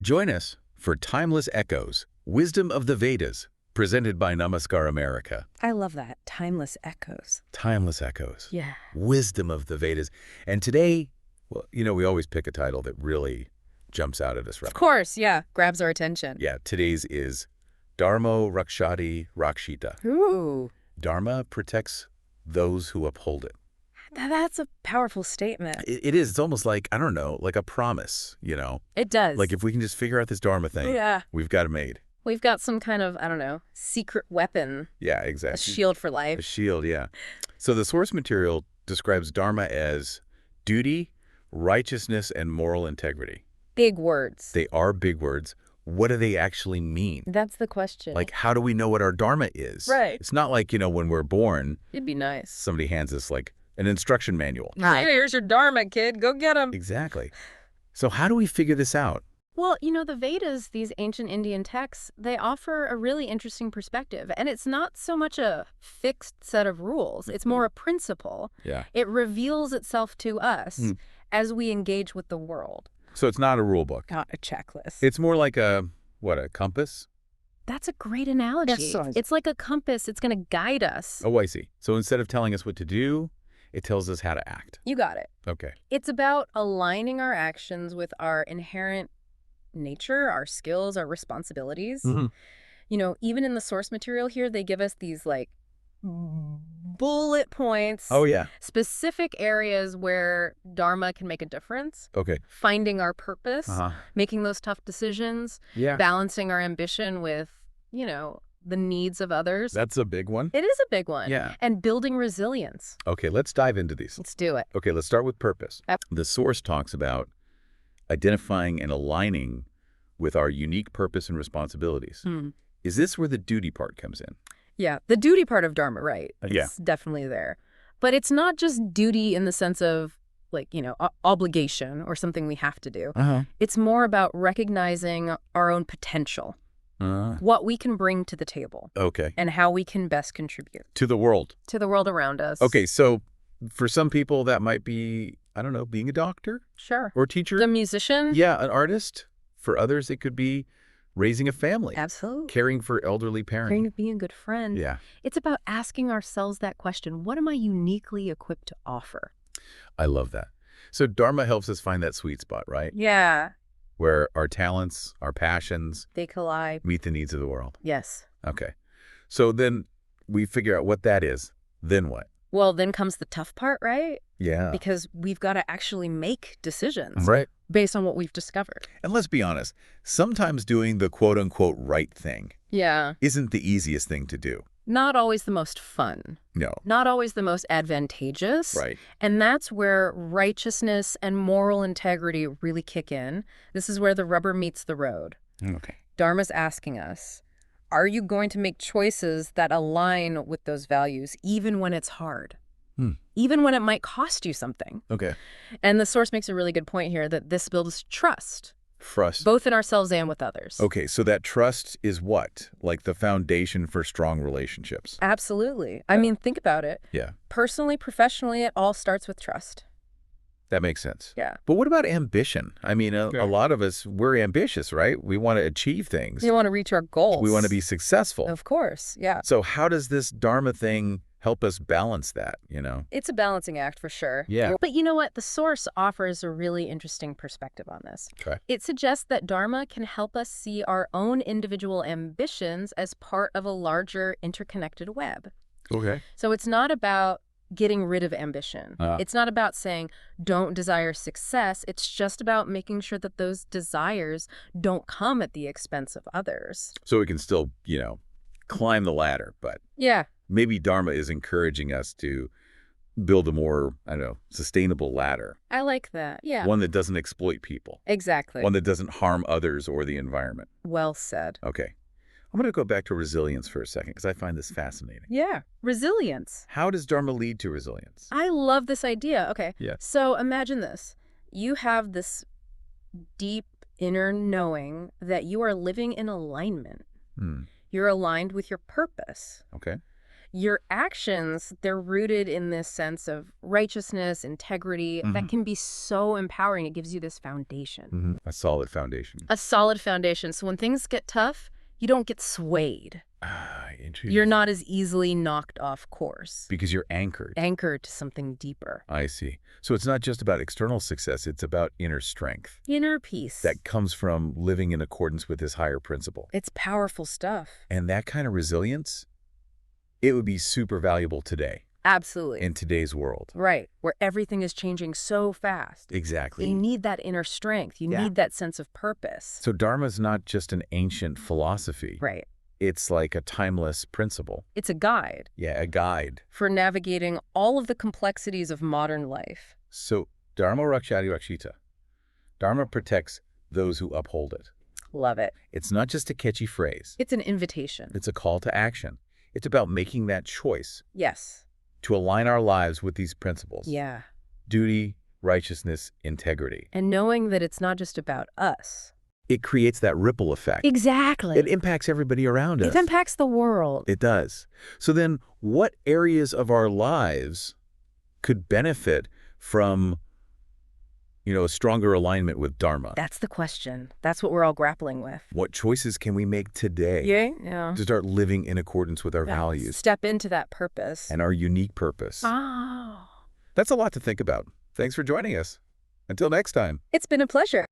Join us for Timeless Echoes, Wisdom of the Vedas, presented by Namaskar America. I love that. Timeless echoes. Timeless Echoes. Yeah. Wisdom of the Vedas. And today, well, we always pick a title that really jumps out at us, right? Of course, yeah. Grabs our attention. Yeah, today's is Dharmo Rakshati Rakshitah. Ooh. Dharma protects those who uphold it. That's a powerful statement. It is. It's almost like, I don't know, like a promise, It does. Like if we can just figure out this Dharma thing, yeah. we've got it made. We've got some kind of, I don't know, secret weapon. Yeah, exactly. A shield for life. A shield, yeah. So the source material describes Dharma as duty, righteousness, and moral integrity. Big words. They are big words. What do they actually mean? That's the question. Like, how do we know what our Dharma is? Right. It's not like, when we're born, It'd be nice. somebody hands us like an instruction manual. Hey, here's your Dharma, kid. Go get him. Exactly. So how do we figure this out? Well, the Vedas, these ancient Indian texts, they offer a really interesting perspective. And it's not so much a fixed set of rules. It's more a principle. Yeah. It reveals itself to us as we engage with the world. So it's not a rule book. Not a checklist. It's more like a compass? That's a great analogy. Yes, it's like a compass. It's going to guide us. Oh, I see. So instead of telling us what to do, it tells us how to act. You got it. Okay. It's about aligning our actions with our inherent nature, our skills, our responsibilities. Even in the source material here, they give us these bullet points. Oh, yeah. Specific areas where Dharma can make a difference. Okay. Finding our purpose, Uh-huh. making those tough decisions, Yeah. balancing our ambition with, the needs of others. That's a big one. It is a big one. Yeah. And building resilience. Okay, let's dive into these. Let's do it. Okay, let's start with purpose. Yep. The source talks about identifying and aligning with our unique purpose and responsibilities. Is this where the duty part comes in? Yeah, the duty part of Dharma, right? Yeah. It's definitely there. But it's not just duty in the sense of, obligation or something we have to do. Uh-huh. It's more about recognizing our own potential, what we can bring to the table, Okay. and how we can best contribute To the world. to the world around us. Okay, so for some people that might be, I don't know, being a doctor Sure. or teacher. The musician? Yeah, an artist. For others, it could be raising a family. Absolutely. Caring for elderly parents. Being a good friend. Yeah. It's about asking ourselves that question, what am I uniquely equipped to offer? I love that. So Dharma helps us find that sweet spot, right? Yeah. Where our talents, our passions They collide. meet the needs of the world. Yes. Okay. So then we figure out what that is. Then what? Well, then comes the tough part, right? Yeah. Because we've got to actually make decisions Right. based on what we've discovered. And let's be honest, sometimes doing the quote-unquote right thing Yeah. isn't the easiest thing to do. Not always the most fun. No. Not always the most advantageous. Right. And that's where righteousness and moral integrity really kick in. This is where the rubber meets the road. Okay. Dharma's asking us, are you going to make choices that align with those values, even when it's hard? Even when it might cost you something? Okay. And the source makes a really good point here that this builds trust, Trust. both in ourselves and with others. Okay, so that trust is what? Like the foundation for strong relationships. Absolutely. I mean, think about it. Yeah. Personally, professionally, it all starts with trust. That makes sense. Yeah. But what about ambition? I mean, a lot of us, we're ambitious, right? We want to achieve things. You want to reach our goals. We want to be successful. Of course, yeah. So how does this Dharma thing help us balance that, It's a balancing act for sure. Yeah. But you know what? The source offers a really interesting perspective on this. Okay. It suggests that Dharma can help us see our own individual ambitions as part of a larger interconnected web. Okay. So it's not about getting rid of ambition. It's not about saying, don't desire success. It's just about making sure that those desires don't come at the expense of others. So we can still, climb the ladder, but Yeah. maybe Dharma is encouraging us to build a more, sustainable ladder. I like that. Yeah. One that doesn't exploit people. Exactly. One that doesn't harm others or the environment. Well said. Okay. I'm going to go back to resilience for a second because I find this fascinating. Yeah. Resilience. How does Dharma lead to resilience? I love this idea. Okay. Yeah. So imagine this. You have this deep inner knowing that you are living in alignment. You're aligned with your purpose. Okay. your actions, they're rooted in this sense of righteousness, integrity, that can be so empowering. It gives you this foundation. A solid foundation. A solid foundation. So when things get tough, you don't get swayed. Interesting. You're not as easily knocked off course. Because you're anchored. Anchored to something deeper. I see. So it's not just about external success, it's about inner strength. Inner peace. That comes from living in accordance with this higher principle. It's powerful stuff. And that kind of resilience, it would be super valuable today. Absolutely. In today's world. Right. Where everything is changing so fast. Exactly. You need that inner strength. You need that sense of purpose. So Dharma is not just an ancient philosophy. Right. It's like a timeless principle. It's a guide. Yeah, a guide. For navigating all of the complexities of modern life. So Dharmo Rakshati Rakshitah. Dharma protects those who uphold it. Love it. It's not just a catchy phrase. It's an invitation. It's a call to action. It's about making that choice. Yes. To align our lives with these principles. Yeah. Duty, righteousness, integrity. And knowing that it's not just about us. It creates that ripple effect. Exactly. It impacts everybody around us. It impacts the world. It does. So then what areas of our lives could benefit from, a stronger alignment with Dharma? That's the question. That's what we're all grappling with. What choices can we make today Yeah. to start living in accordance with our values? Step into that purpose. And our unique purpose. Oh. That's a lot to think about. Thanks for joining us. Until next time. It's been a pleasure.